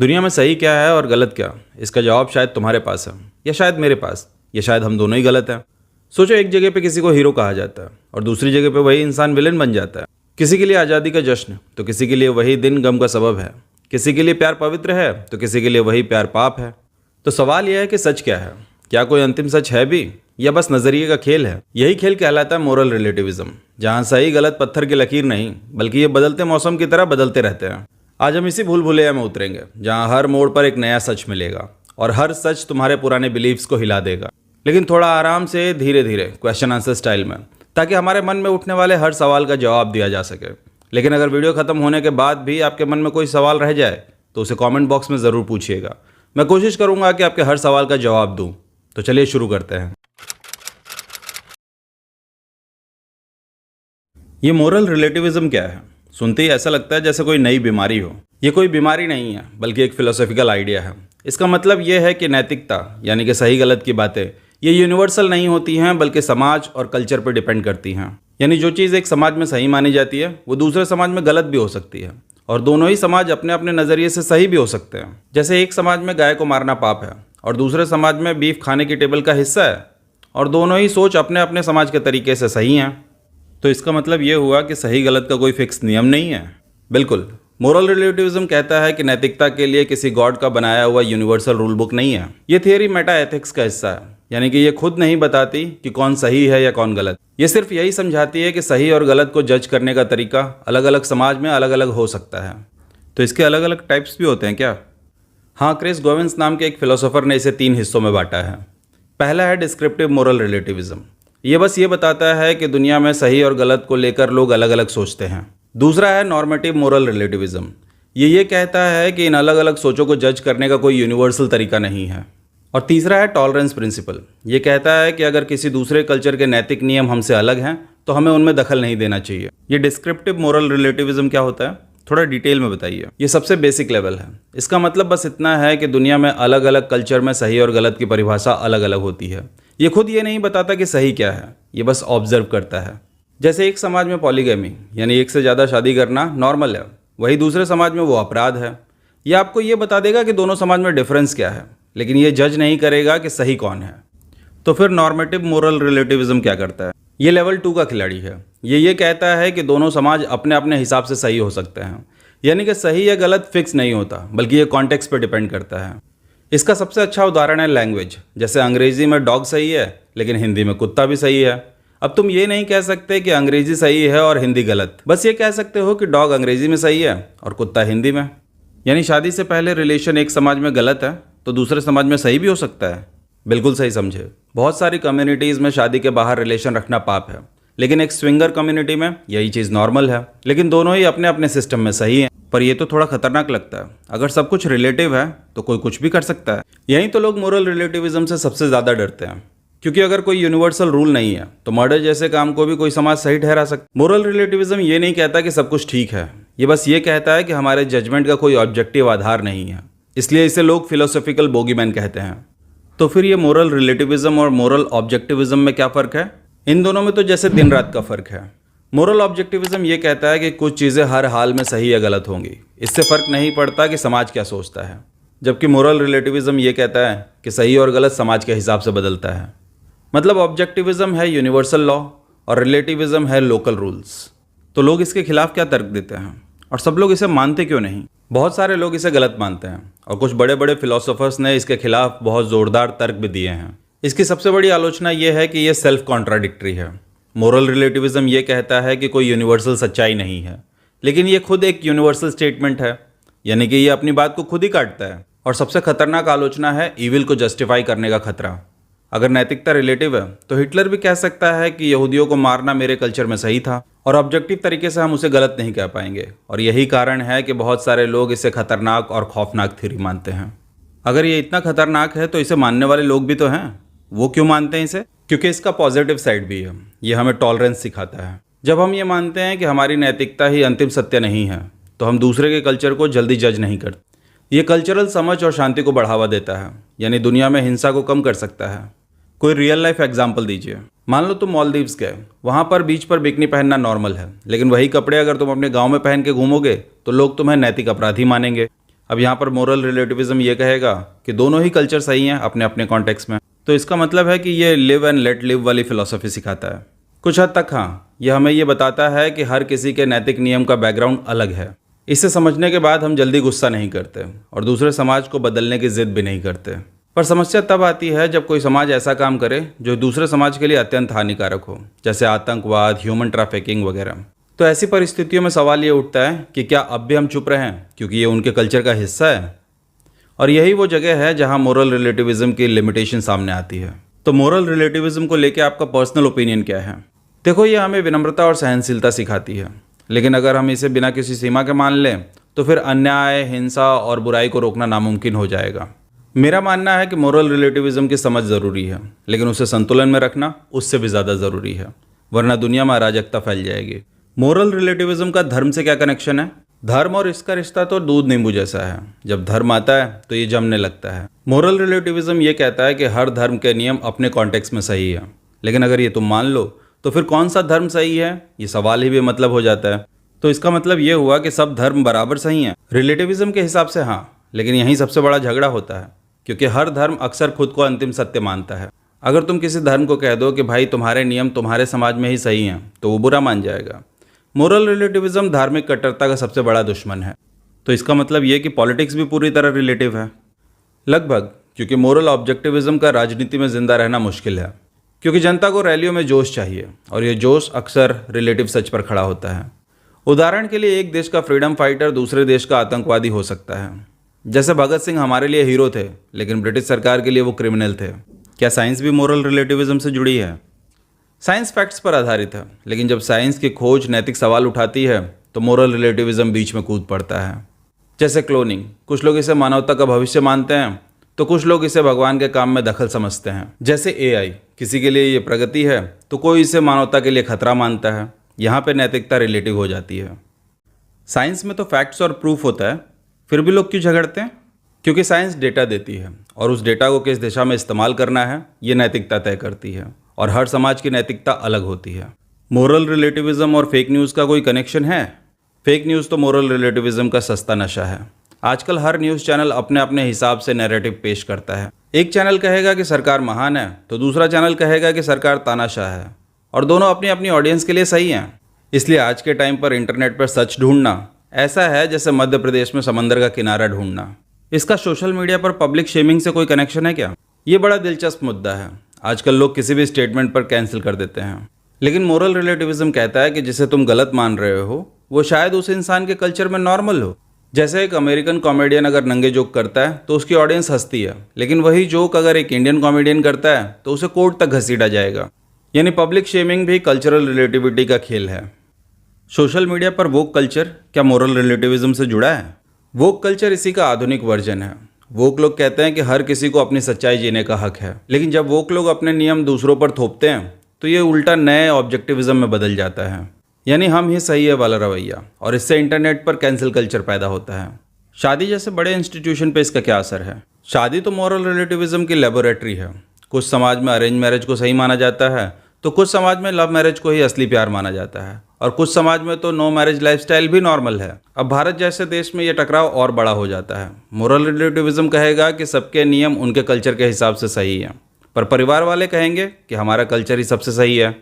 दुनिया में सही क्या है और गलत क्या, इसका जवाब शायद तुम्हारे पास है या शायद मेरे पास, या शायद हम दोनों ही गलत हैं। सोचो, एक जगह पे किसी को हीरो कहा जाता है और दूसरी जगह पे वही इंसान विलेन बन जाता है। किसी के लिए आज़ादी का जश्न तो किसी के लिए वही दिन गम का सबब है। किसी के लिए प्यार पवित्र है तो किसी के लिए वही प्यार पाप है। तो सवाल यह है कि सच क्या है? क्या कोई अंतिम सच है भी, या बस नजरिए का खेल है? यही खेल कहलाता है मोरल रिलेटिविज्म, जहां सही गलत पत्थर की लकीर नहीं बल्कि ये बदलते मौसम की तरह बदलते रहते हैं। आज हम इसी भूल भुलैया में उतरेंगे, जहां हर मोड़ पर एक नया सच मिलेगा और हर सच तुम्हारे पुराने बिलीव्स को हिला देगा, लेकिन थोड़ा आराम से, धीरे धीरे, क्वेश्चन आंसर स्टाइल में, ताकि हमारे मन में उठने वाले हर सवाल का जवाब दिया जा सके। लेकिन अगर वीडियो खत्म होने के बाद भी आपके मन में कोई सवाल रह जाए तो उसे कमेंट बॉक्स में ज़रूर पूछिएगा। मैं कोशिश करूंगा कि आपके हर सवाल का जवाब दूं। तो चलिए शुरू करते हैं। ये मोरल रिलेटिविज्म क्या है? सुनते ही ऐसा लगता है जैसे कोई नई बीमारी हो। ये कोई बीमारी नहीं है बल्कि एक फिलोसॉफिकल आइडिया है। इसका मतलब ये है कि नैतिकता यानी कि सही गलत की बातें ये यूनिवर्सल नहीं होती हैं बल्कि समाज और कल्चर पर डिपेंड करती हैं। यानी जो चीज़ एक समाज में सही मानी जाती है वो दूसरे समाज में गलत भी हो सकती है, और दोनों ही समाज अपने अपने नज़रिए से सही भी हो सकते हैं। जैसे एक समाज में गाय को मारना पाप है और दूसरे समाज में बीफ खाने की टेबल का हिस्सा है, और दोनों ही सोच अपने अपने समाज के तरीके से सही हैं। तो इसका मतलब ये हुआ कि सही गलत का कोई फिक्स नियम नहीं है। बिल्कुल, मोरल रिलेटिविज्म कहता है कि नैतिकता के लिए किसी गॉड का बनाया हुआ यूनिवर्सल रूल बुक नहीं है। ये थियरी मेटा एथिक्स का हिस्सा है, यानी कि ये खुद नहीं बताती कि कौन सही है या कौन गलत। ये सिर्फ यही समझाती है कि सही और गलत को जज करने का तरीका अलग अलग समाज में अलग अलग हो सकता है। तो इसके अलग अलग टाइप्स भी होते हैं क्या? हाँ, क्रिस गोविंस नाम के एक फिलोसोफर ने इसे 3 हिस्सों में बांटा है। पहला है डिस्क्रिप्टिव मोरल रिलेटिविज्म। ये बस ये बताता है कि दुनिया में सही और गलत को लेकर लोग अलग अलग सोचते हैं। दूसरा है नॉर्मेटिव मोरल रिलेटिविज्म। ये कहता है कि इन अलग अलग सोचों को जज करने का कोई यूनिवर्सल तरीका नहीं है। और तीसरा है टॉलरेंस प्रिंसिपल। ये कहता है कि अगर किसी दूसरे कल्चर के नैतिक नियम हमसे अलग हैं तो हमें उनमें दखल नहीं देना चाहिए। ये डिस्क्रिप्टिव मोरल रिलेटिविज्म क्या होता है, थोड़ा डिटेल में बताइए। ये सबसे बेसिक लेवल है। इसका मतलब बस इतना है कि दुनिया में अलग अलग कल्चर में सही और गलत की परिभाषा अलग अलग होती है। ये खुद ये नहीं बताता कि सही क्या है, ये बस ऑब्जर्व करता है। जैसे एक समाज में पॉलीगैमी यानी एक से ज़्यादा शादी करना नॉर्मल है, वही दूसरे समाज में वो अपराध है। ये आपको ये बता देगा कि दोनों समाज में डिफरेंस क्या है, लेकिन ये जज नहीं करेगा कि सही कौन है। तो फिर नॉर्मेटिव मोरल रिलेटिविज्म क्या करता है? ये लेवल 2 का खिलाड़ी है। ये कहता है कि दोनों समाज अपने अपने हिसाब से सही हो सकते हैं, यानी कि सही या गलत फिक्स नहीं होता बल्कि ये कॉन्टेक्स्ट पर डिपेंड करता है। इसका सबसे अच्छा उदाहरण है लैंग्वेज। जैसे अंग्रेजी में डॉग सही है लेकिन हिंदी में कुत्ता भी सही है। अब तुम ये नहीं कह सकते कि अंग्रेजी सही है और हिंदी गलत, बस ये कह सकते हो कि डॉग अंग्रेजी में सही है और कुत्ता हिंदी में। यानी शादी से पहले रिलेशन एक समाज में गलत है तो दूसरे समाज में सही भी हो सकता है। बिल्कुल सही समझे। बहुत सारी कम्युनिटीज़ में शादी के बाहर रिलेशन रखना पाप है, लेकिन एक स्विंगर कम्युनिटी में यही चीज़ नॉर्मल है। लेकिन दोनों ही अपने अपने सिस्टम में सही हैं। पर ये तो थोड़ा खतरनाक लगता है। अगर सब कुछ रिलेटिव है तो कोई कुछ भी कर सकता है। यहीं तो लोग मोरल रिलेटिविज्म से सबसे ज़्यादा डरते हैं, क्योंकि अगर कोई यूनिवर्सल रूल नहीं है तो मर्डर जैसे काम को भी कोई समाज सही ठहरा सकता। मोरल रिलेटिविज्म ये नहीं कहता कि सब कुछ ठीक है, ये बस ये कहता है कि हमारे जजमेंट का कोई ऑब्जेक्टिव आधार नहीं है। इसलिए इसे लोग फिलोसॉफिकल बोगीमैन कहते हैं। तो फिर ये मोरल रिलेटिविज्म और मोरल ऑब्जेक्टिविज्म में क्या फ़र्क है? इन दोनों में तो जैसे दिन रात का फ़र्क है। मोरल ऑब्जेक्टिविज्म ये कहता है कि कुछ चीज़ें हर हाल में सही या गलत होंगी, इससे फ़र्क नहीं पड़ता कि समाज क्या सोचता है। जबकि मोरल रिलेटिविज्म ये कहता है कि सही और गलत समाज के हिसाब से बदलता है। मतलब ऑब्जेक्टिविज्म है यूनिवर्सल लॉ और रिलेटिविज्म है लोकल रूल्स। तो लोग इसके खिलाफ क्या तर्क देते हैं, और सब लोग इसे मानते क्यों नहीं? बहुत सारे लोग इसे गलत मानते हैं और कुछ बड़े बड़े फिलोसोफर्स ने इसके खिलाफ बहुत ज़ोरदार तर्क भी दिए हैं। इसकी सबसे बड़ी आलोचना ये है कि ये सेल्फ कॉन्ट्राडिक्टरी है। मोरल रिलेटिविज्म ये कहता है कि कोई यूनिवर्सल सच्चाई नहीं है, लेकिन ये खुद एक यूनिवर्सल स्टेटमेंट है, यानी कि ये अपनी बात को खुद ही काटता है। और सबसे खतरनाक आलोचना है ईविल को जस्टिफाई करने का खतरा। अगर नैतिकता रिलेटिव है तो हिटलर भी कह सकता है कि यहूदियों को मारना मेरे कल्चर में सही था, और ऑब्जेक्टिव तरीके से हम उसे गलत नहीं कह पाएंगे। और यही कारण है कि बहुत सारे लोग इसे खतरनाक और खौफनाक थ्योरी मानते हैं। अगर ये इतना खतरनाक है तो इसे मानने वाले लोग भी तो हैं। वो क्यों मानते हैं इसे? क्योंकि इसका पॉजिटिव साइड भी है। ये हमें टॉलरेंस सिखाता है। जब हम ये मानते हैं कि हमारी नैतिकता ही अंतिम सत्य नहीं है तो हम दूसरे के कल्चर को जल्दी जज नहीं करते। ये कल्चरल समझ और शांति को बढ़ावा देता है, यानी दुनिया में हिंसा को कम कर सकता है। कोई रियल लाइफ एग्जाम्पल दीजिए। मान लो तुम मालदीव्स गए, वहाँ पर बीच पर बिकनी पहनना नॉर्मल है, लेकिन वही कपड़े अगर तुम अपने गांव में पहन के घूमोगे तो लोग तुम्हें नैतिक अपराधी मानेंगे। अब यहाँ पर मोरल रिलेटिविज्म ये कहेगा कि दोनों ही कल्चर सही हैं अपने अपने कॉन्टेक्स्ट में, तो इसका मतलब है कि ये लिव एंड लेट लिव वाली फिलॉसफी सिखाता है। कुछ हद तक हाँ, यह हमें ये बताता है कि हर किसी के नैतिक नियम का बैकग्राउंड अलग है। इसे समझने के बाद हम जल्दी गुस्सा नहीं करते और दूसरे समाज को बदलने की जिद भी नहीं करते। पर समस्या तब आती है जब कोई समाज ऐसा काम करे जो दूसरे समाज के लिए अत्यंत हानिकारक हो, जैसे आतंकवाद, ह्यूमन ट्रैफिकिंग वगैरह। तो ऐसी परिस्थितियों में सवाल ये उठता है कि क्या अब भी हम चुप रहें क्योंकि ये उनके कल्चर का हिस्सा है। और यही वो जगह है जहाँ मोरल रिलेटिविज्म की लिमिटेशन सामने आती है। तो मोरल रिलेटिविज्म को लेकर आपका पर्सनल ओपिनियन क्या है? देखो, ये हमें विनम्रता और सहनशीलता सिखाती है, लेकिन अगर हम इसे बिना किसी सीमा के मान लें तो फिर अन्याय, हिंसा और बुराई को रोकना नामुमकिन हो जाएगा। मेरा मानना है कि मोरल रिलेटिविज्म की समझ ज़रूरी है, लेकिन उसे संतुलन में रखना उससे भी ज़्यादा ज़रूरी है, वरना दुनिया में अराजकता फैल जाएगी। मोरल रिलेटिविज्म का धर्म से क्या कनेक्शन है? धर्म और इसका रिश्ता तो दूध नींबू जैसा है। जब धर्म आता है तो ये जमने लगता है। मोरल रिलेटिविज्म ये कहता है कि हर धर्म के नियम अपने कॉन्टेक्स्ट में सही है, लेकिन अगर ये तुम मान लो तो फिर कौन सा धर्म सही है, ये सवाल ही बेमतलब हो जाता है। तो इसका मतलब ये हुआ कि सब धर्म बराबर सही हैं रिलेटिविज्म के हिसाब से, हाँ, लेकिन यहीं सबसे बड़ा झगड़ा होता है, क्योंकि हर धर्म अक्सर खुद को अंतिम सत्य मानता है। अगर तुम किसी धर्म को कह दो कि भाई तुम्हारे नियम तुम्हारे समाज में ही सही हैं, तो वो बुरा मान जाएगा। मोरल रिलेटिविज्म धार्मिक कट्टरता का सबसे बड़ा दुश्मन है। तो इसका मतलब ये कि पॉलिटिक्स भी पूरी तरह रिलेटिव है, लगभग, क्योंकि मोरल ऑब्जेक्टिविज्म का राजनीति में जिंदा रहना मुश्किल है, क्योंकि जनता को रैलियों में जोश चाहिए और ये जोश अक्सर रिलेटिव सच पर खड़ा होता है। उदाहरण के लिए, एक देश का फ्रीडम फाइटर दूसरे देश का आतंकवादी हो सकता है। जैसे भगत सिंह हमारे लिए हीरो थे, लेकिन ब्रिटिश सरकार के लिए वो क्रिमिनल थे। क्या साइंस भी मोरल रिलेटिविज्म से जुड़ी है? साइंस फैक्ट्स पर आधारित है, लेकिन जब साइंस की खोज नैतिक सवाल उठाती है तो मोरल रिलेटिविज्म बीच में कूद पड़ता है। जैसे क्लोनिंग, कुछ लोग इसे मानवता का भविष्य मानते हैं, तो कुछ लोग इसे भगवान के काम में दखल समझते हैं। जैसे एआई, किसी के लिए ये प्रगति है तो कोई इसे मानवता के लिए खतरा मानता है। यहाँ पे नैतिकता रिलेटिव हो जाती है। साइंस में तो फैक्ट्स और प्रूफ होता है, फिर भी लोग क्यों झगड़ते हैं? क्योंकि साइंस डेटा देती है और उस डेटा को किस दिशा में इस्तेमाल करना है ये नैतिकता तय करती है, और हर समाज की नैतिकता अलग होती है। मोरल रिलेटिविज्म और फेक न्यूज़ का कोई कनेक्शन है? फेक न्यूज़ तो मोरल रिलेटिविज्म का सस्ता नशा है। आजकल हर न्यूज़ चैनल अपने अपने हिसाब से नैरेटिव पेश करता है। एक चैनल कहेगा कि सरकार महान है, तो दूसरा चैनल कहेगा कि सरकार तानाशाह है, और दोनों अपनी अपनी ऑडियंस के लिए सही हैं। इसलिए आज के टाइम पर इंटरनेट पर सच ढूंढना ऐसा है जैसे मध्य प्रदेश में समंदर का किनारा ढूंढना। इसका सोशल मीडिया पर पब्लिक शेमिंग से कोई कनेक्शन है क्या? ये बड़ा दिलचस्प मुद्दा है। आजकल लोग किसी भी स्टेटमेंट पर कैंसिल कर देते हैं, लेकिन मोरल रिलेटिविज्म कहता है कि जिसे तुम गलत मान रहे हो वो शायद उस इंसान के कल्चर में नॉर्मल हो। जैसे एक अमेरिकन कॉमेडियन अगर नंगे जोक करता है तो उसकी ऑडियंस हंसती है, लेकिन वही जोक अगर एक इंडियन कॉमेडियन करता है तो उसे कोर्ट तक घसीटा जाएगा। यानी पब्लिक शेमिंग भी कल्चरल रिलेटिविटी का खेल है। सोशल मीडिया पर वोक कल्चर क्या मोरल रिलेटिविज्म से जुड़ा है? वोक कल्चर इसी का आधुनिक वर्जन है। वोक लोग कहते हैं कि हर किसी को अपनी सच्चाई जीने का हक है, लेकिन जब वोक लोग अपने नियम दूसरों पर थोपते हैं तो ये उल्टा नए ऑब्जेक्टिविज्म में बदल जाता है। यानी हम ही सही है वाला रवैया, और इससे इंटरनेट पर कैंसिल कल्चर पैदा होता है। शादी जैसे बड़े इंस्टीट्यूशन पे इसका क्या असर है? शादी तो मॉरल रिलेटिविज्म की लेबोरेटरी है। कुछ समाज में अरेंज मैरिज को सही माना जाता है, तो कुछ समाज में लव मैरिज को ही असली प्यार माना जाता है, और कुछ समाज में तो नो मैरिज लाइफस्टाइल भी नॉर्मल है। अब भारत जैसे देश में ये टकराव और बड़ा हो जाता है। मोरल रिलेटिविज्म कहेगा कि सबके नियम उनके कल्चर के हिसाब से सही हैं, पर परिवार वाले कहेंगे कि हमारा कल्चर ही सबसे सही है।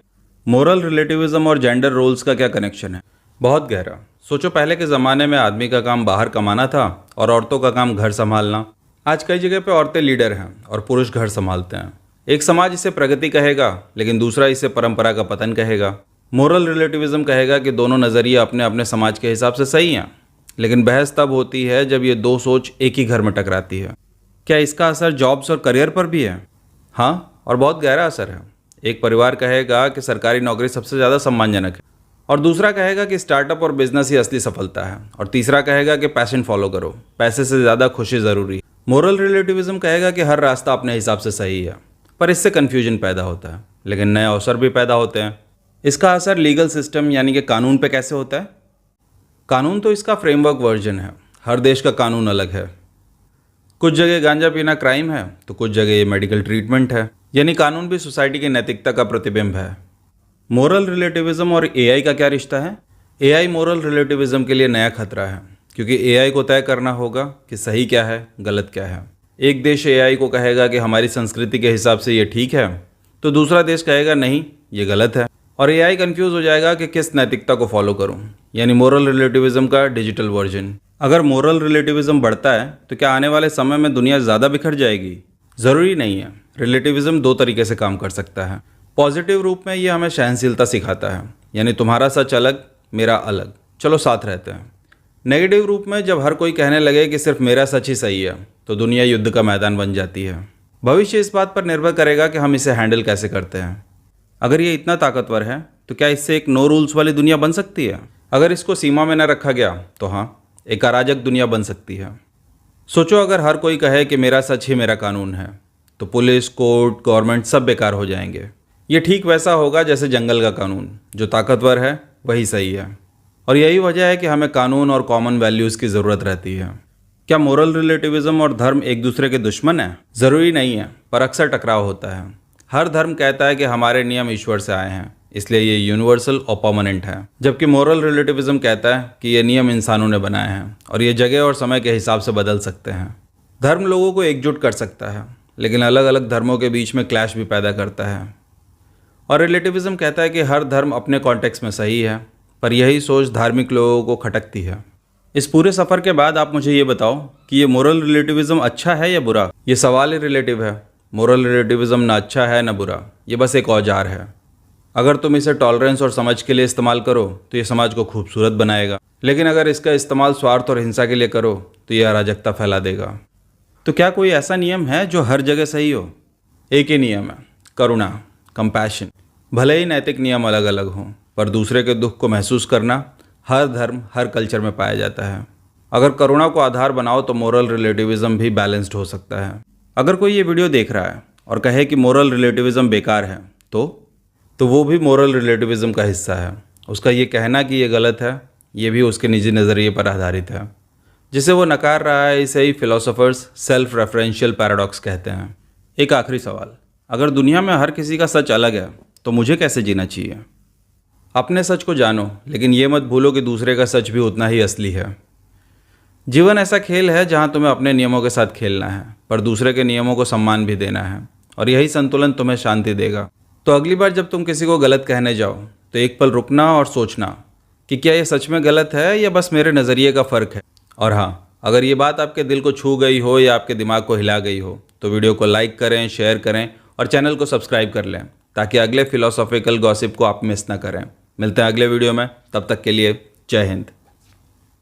मोरल रिलेटिविज्म और जेंडर रोल्स का क्या कनेक्शन है? बहुत गहरा। सोचो, पहले के ज़माने में आदमी का काम बाहर कमाना था और औरतों का काम घर संभालना। आज कई जगह पे औरतें लीडर हैं और पुरुष घर संभालते हैं। एक समाज इसे प्रगति कहेगा, लेकिन दूसरा इसे परंपरा का पतन कहेगा। मोरल रिलेटिविज्म कहेगा कि दोनों नज़रिए अपने अपने समाज के हिसाब से सही हैं, लेकिन बहस तब होती है जब ये दो सोच एक ही घर में टकराती है। क्या इसका असर जॉब्स और करियर पर भी है? हाँ, और बहुत गहरा असर है। एक परिवार कहेगा कि सरकारी नौकरी सबसे ज़्यादा सम्मानजनक है, और दूसरा कहेगा कि स्टार्टअप और बिजनेस ही असली सफलता है, और तीसरा कहेगा कि पैशन फॉलो करो, पैसे से ज़्यादा खुशी ज़रूरी है। मोरल रिलेटिविज्म कहेगा कि हर रास्ता अपने हिसाब से सही है, पर इससे कन्फ्यूजन पैदा होता है, लेकिन नए अवसर भी पैदा होते हैं। इसका असर लीगल सिस्टम यानी कि कानून पे कैसे होता है? कानून तो इसका फ्रेमवर्क वर्जन है। हर देश का कानून अलग है। कुछ जगह गांजा पीना क्राइम है, तो कुछ जगह ये मेडिकल ट्रीटमेंट है। यानी कानून भी सोसाइटी की नैतिकता का प्रतिबिंब है। मोरल रिलेटिविज्म और एआई का क्या रिश्ता है? एआई मोरल रिलेटिविज्म के लिए नया खतरा है, क्योंकि एआई को तय करना होगा कि सही क्या है, गलत क्या है। एक देश एआई को कहेगा कि हमारी संस्कृति के हिसाब से ये ठीक है, तो दूसरा देश कहेगा नहीं, ये गलत है। और एआई कंफ्यूज हो जाएगा कि किस नैतिकता को फॉलो करूं, यानी मोरल रिलेटिविज्म का डिजिटल वर्जन। अगर मोरल रिलेटिविज्म बढ़ता है तो क्या आने वाले समय में दुनिया ज़्यादा बिखर जाएगी? ज़रूरी नहीं है। रिलेटिविज्म दो तरीके से काम कर सकता है। पॉजिटिव रूप में ये हमें सहनशीलता सिखाता है, यानी तुम्हारा सच अलग, मेरा अलग, चलो साथ रहते हैं। नेगेटिव रूप में जब हर कोई कहने लगे कि सिर्फ मेरा सच ही सही है, तो दुनिया युद्ध का मैदान बन जाती है। भविष्य इस बात पर निर्भर करेगा कि हम इसे हैंडल कैसे करते हैं। अगर ये इतना ताकतवर है तो क्या इससे एक नो रूल्स वाली दुनिया बन सकती है? अगर इसको सीमा में न रखा गया तो हाँ, एक अराजक दुनिया बन सकती है। सोचो अगर हर कोई कहे कि मेरा सच ही मेरा कानून है, तो पुलिस, कोर्ट, गवर्नमेंट सब बेकार हो जाएंगे। ये ठीक वैसा होगा जैसे जंगल का कानून, जो ताकतवर है वही सही है। और यही वजह है कि हमें कानून और कॉमन वैल्यूज़ की ज़रूरत रहती है। क्या मोरल रिलेटिविज्म और धर्म एक दूसरे के दुश्मन हैं? ज़रूरी नहीं है, पर अक्सर टकराव होता है। हर धर्म कहता है कि हमारे नियम ईश्वर से आए हैं, इसलिए ये यूनिवर्सल और परमानेंट है, जबकि मोरल रिलेटिविज्म कहता है कि ये नियम इंसानों ने बनाए हैं और ये जगह और समय के हिसाब से बदल सकते हैं। धर्म लोगों को एकजुट कर सकता है, लेकिन अलग अलग धर्मों के बीच में क्लैश भी पैदा करता है। और रिलेटिविज्म कहता है कि हर धर्म अपने कॉन्टेक्स्ट में सही है, पर यही सोच धार्मिक लोगों को खटकती है। इस पूरे सफ़र के बाद आप मुझे ये बताओ कि ये मोरल रिलेटिविज्म अच्छा है या बुरा? ये सवाल ही रिलेटिव है। मोरल रिलेटिविज्म ना अच्छा है ना बुरा, ये बस एक औजार है। अगर तुम इसे टॉलरेंस और समझ के लिए इस्तेमाल करो तो ये समाज को खूबसूरत बनाएगा, लेकिन अगर इसका इस्तेमाल स्वार्थ और हिंसा के लिए करो तो ये अराजकता फैला देगा। तो क्या कोई ऐसा नियम है जो हर जगह सही हो? एक ही नियम है, करुणा, कंपैशन। भले ही नैतिक नियम अलग अलग हों, पर दूसरे के दुख को महसूस करना हर धर्म, हर कल्चर में पाया जाता है। अगर करुणा को आधार बनाओ तो मोरल रिलेटिविज्म भी बैलेंस्ड हो सकता है। अगर कोई ये वीडियो देख रहा है और कहे कि मोरल रिलेटिविज्म बेकार है, तो वो भी मोरल रिलेटिविज्म का हिस्सा है। उसका ये कहना कि ये गलत है, ये भी उसके निजी नज़रिए पर आधारित है। जिसे वो नकार रहा है, इसे ही फिलोसोफर्स सेल्फ रेफरेंशियल पैराडॉक्स कहते हैं। एक आखिरी सवाल, अगर दुनिया में हर किसी का सच अलग है तो मुझे कैसे जीना चाहिए? अपने सच को जानो, लेकिन ये मत भूलो कि दूसरे का सच भी उतना ही असली है। जीवन ऐसा खेल है जहाँ तुम्हें अपने नियमों के साथ खेलना है, पर दूसरे के नियमों को सम्मान भी देना है, और यही संतुलन तुम्हें शांति देगा। तो अगली बार जब तुम किसी को गलत कहने जाओ तो एक पल रुकना और सोचना कि क्या ये सच में गलत है या बस मेरे नज़रिए का फ़र्क है। और हाँ, अगर ये बात आपके दिल को छू गई हो या आपके दिमाग को हिला गई हो तो वीडियो को लाइक करें, शेयर करें और चैनल को सब्सक्राइब कर लें, ताकि अगले फिलोसॉफिकल गॉसिप को आप मिस ना करें। मिलते हैं अगले वीडियो में, तब तक के लिए जय हिंद।